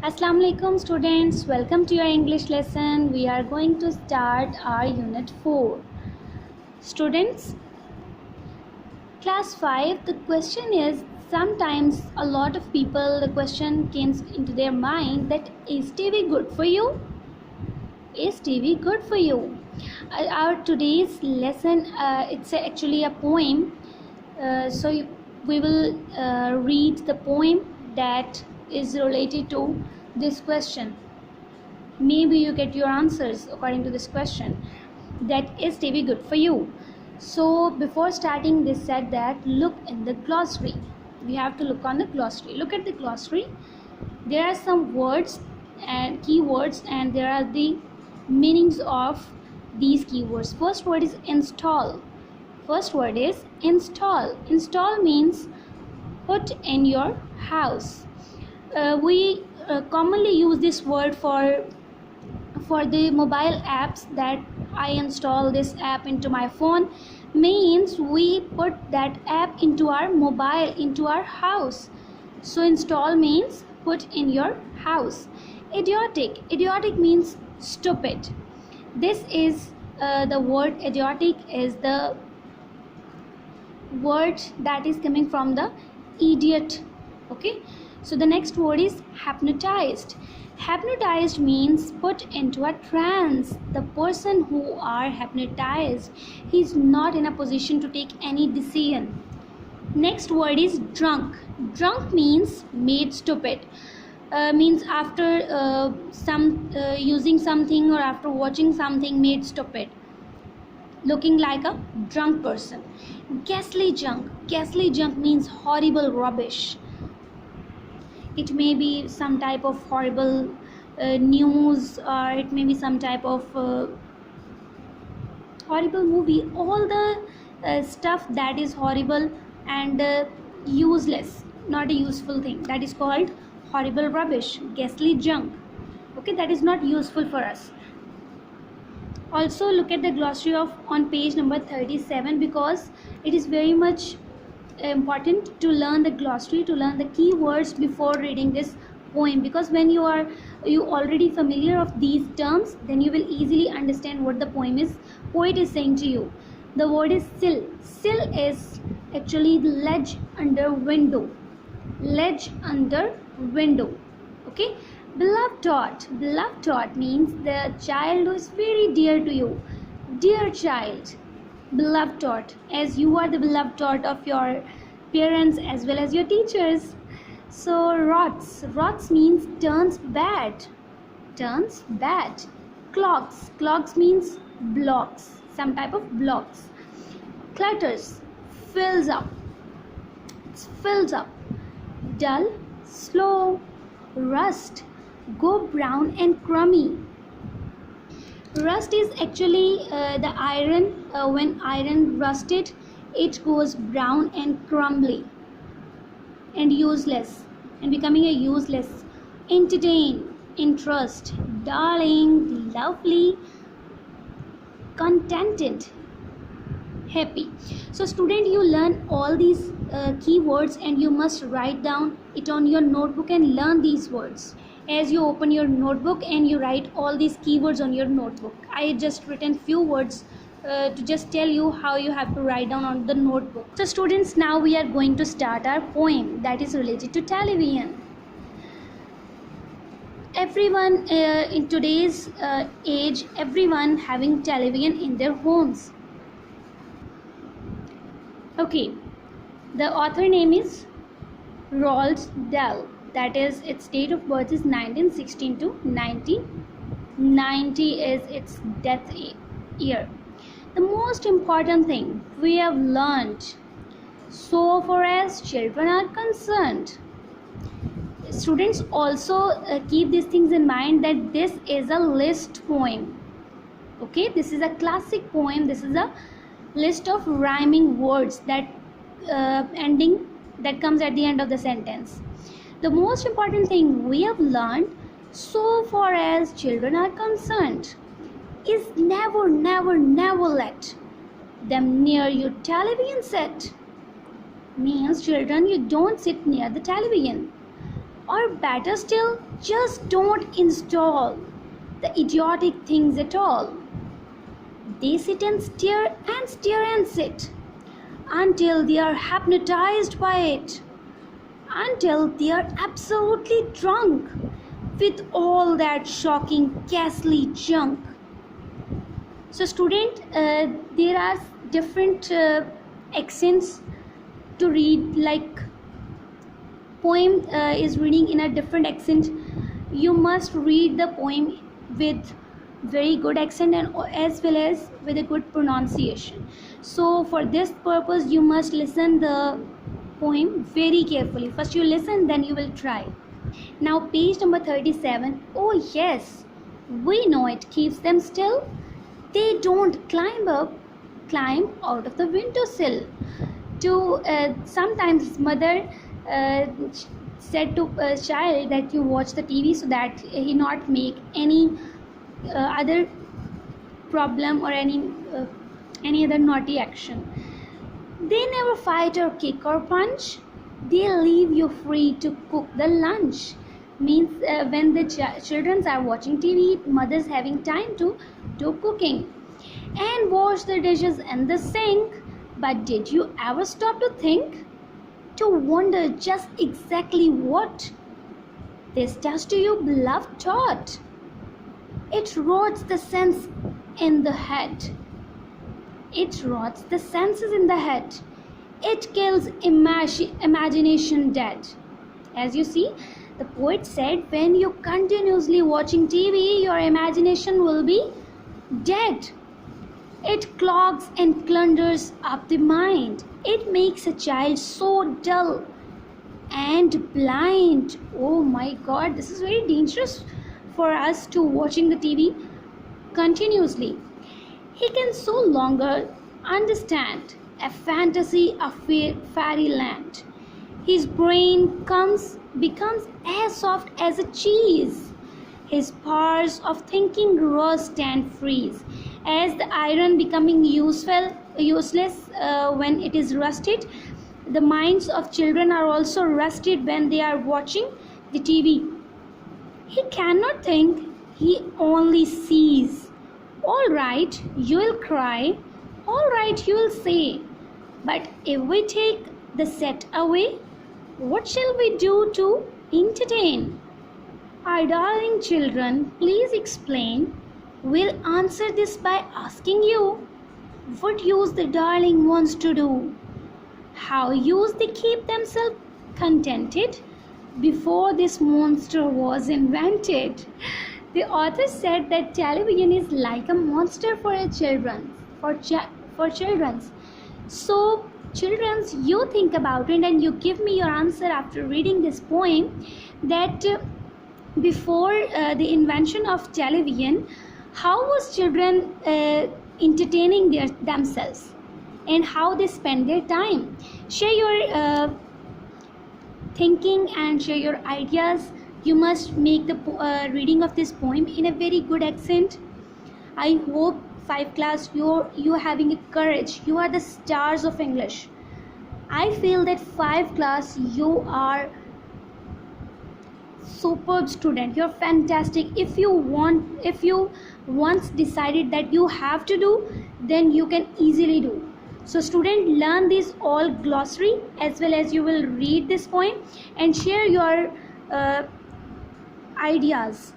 Assalamu alaikum students, welcome to your English lesson. We are going to start our unit 4. Students, class 5, the question is, sometimes a lot of people, the question comes into their mind that is TV good for you? Is TV good for you? Our today's lesson, it's actually a poem. We will read the poem that is related to this question. Maybe you get your answers according to this question. That is TV good for you? So before starting this said that look in the glossary. We have to look on the glossary. Look at the glossary. There are some words and keywords and there are the meanings of these keywords. First word is install. First word is install. Install means put in your house. We commonly use this word for the mobile apps, that I install this app into my phone, means we put that app into our mobile, into our house. So install means put in your house. Idiotic means stupid. This is the word idiotic is the word that is coming from the idiot. Okay, so the next word is hypnotized. Hypnotized means put into a trance. The person who are hypnotized, he is not in a position to take any decision. Next word is drunk. Drunk means made stupid. Means after using something or after watching something made stupid, looking like a drunk person. Ghastly junk. Ghastly junk means horrible rubbish. It may be some type of horrible news, or it may be some type of horrible movie. All the stuff that is horrible and useless, not a useful thing, that is called horrible rubbish, ghastly junk. Okay, that is not useful for us. Also look at the glossary of on page number 37, because it is very much important to learn the glossary, to learn the keywords before reading this poem, because when you already familiar of these terms, then you will easily understand what the poet is saying to you. The word is sill. Sill is actually the ledge under window. Ledge under window. Okay. Beloved tot. Beloved tot means the child who is very dear to you. Dear child. Beloved tot, as you are the beloved tot of your parents as well as your teachers. So rots means turns bad. Clogs means blocks, some type of blocks. Clutters, fills up. Dull, slow. Rust, go brown and crummy. Rust is actually the iron. When iron rusted, it goes brown and crumbly and useless, and becoming a useless. Entertain, interest. Darling, lovely. Contented, happy. So student, you learn all these keywords and you must write down it on your notebook and learn these words. As you open your notebook and you write all these keywords on your notebook, I just written few words to just tell you how you have to write down on the notebook. So students, now we are going to start our poem that is related to television. Everyone in today's age, everyone having television in their homes. Okay, the author name is Roald Dahl. That is, its date of birth is 1916 to 1990 is its death year. The most important thing we have learned, so far as children are concerned. Students also keep these things in mind, that this is a list poem. Okay, this is a classic poem. This is a list of rhyming words that comes at the end of the sentence. The most important thing we have learned, so far as children are concerned, is never let them near your television set. Means children, you don't sit near the television. Or better still, just don't install the idiotic things at all. They sit and stare and sit until they are hypnotized by it, until they are absolutely drunk with all that shocking, ghastly junk. So, student, there are different accents to read, like poem is reading in a different accent. You must read the poem with very good accent and as well as with a good pronunciation. So for this purpose you must listen the poem very carefully. First you listen, then you will try. Now page number 37. Oh yes, we know it keeps them still. They don't climb out of the windowsill. To sometimes mother said to a child that you watch the TV so that he not make any other problem or any other naughty action. They never fight or kick or punch. They leave you free to cook the lunch. Means when the children are watching TV, mothers having time to do cooking and wash the dishes in the sink. But did you ever stop to think, to wonder just exactly what this does to your beloved thought? It rots the sense in the head. It rots the senses in the head. It kills imagination dead. As you see, the poet said, when you continuously watching TV, your imagination will be dead. It clogs and clutters up the mind. It makes a child so dull and blind. Oh my God, this is very dangerous for us to watching the TV continuously. He can so longer understand a fantasy of fairyland. His brain becomes as soft as a cheese. His powers of thinking rust and freeze. As the iron becoming useless when it is rusted, the minds of children are also rusted when they are watching the TV. He cannot think, he only sees. All right, you will cry. All right, you will say. But if we take the set away, what shall we do to entertain? Our darling children, please explain. We'll answer this by asking you, what use the darling wants to do? How use they keep themselves contented before this monster was invented? The author said that television is like a monster for children. So, children, you think about it and you give me your answer after reading this poem. That before the invention of television, how was children entertaining themselves and how they spend their time? Share your thinking and share your ideas. You must make the reading of this poem in a very good accent. I hope 5 class you're having a courage. You are the stars of English. I feel that 5 class you are superb student. You're fantastic. If you once decided that you have to do, then you can easily do. So student, learn this all glossary as well as you will read this poem and share your ideas.